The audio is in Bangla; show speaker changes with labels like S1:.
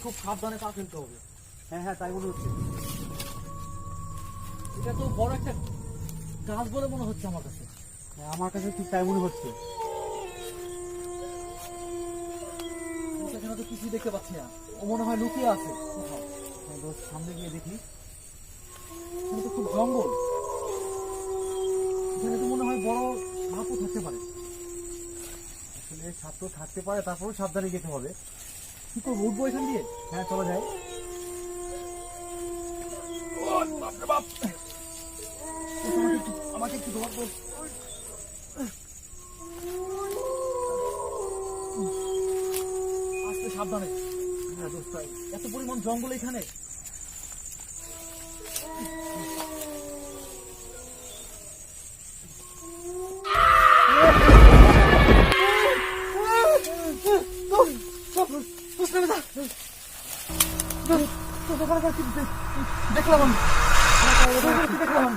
S1: খুব সাবধানে পা ফেলতে হবে।
S2: হ্যাঁ হ্যাঁ, তাই মনে হচ্ছে।
S1: এটা তো বড় একটা গাছ বলে মনে হচ্ছে আমার কাছে।
S2: হ্যাঁ, আমার কাছে ঠিক তাই মনে হচ্ছে।
S1: এখানে তো কিছুই দেখতে পাচ্ছি না, ও মনে হয় লুকিয়ে আছে কোথাও।
S2: হ্যাঁ, দোস্ত সামনে গিয়ে দেখি।
S1: এখানে তো খুব জঙ্গল, এখানে তো মনে হয় বড় সাপও থাকতে পারে।
S2: আসলে সাপ তো থাকতে পারে, তারপরেও সাবধানে যেতে হবে।
S1: কি করবো, উঠবো এখান দিয়ে?
S2: হ্যাঁ, চলো যাই।
S1: আমাকে একটু ধরবো। আস্তে সাবধানে।
S2: হ্যাঁ দোস্ত,
S1: এত পরিমাণ জঙ্গল এখানে। দেখলাম আমি, দেখলাম।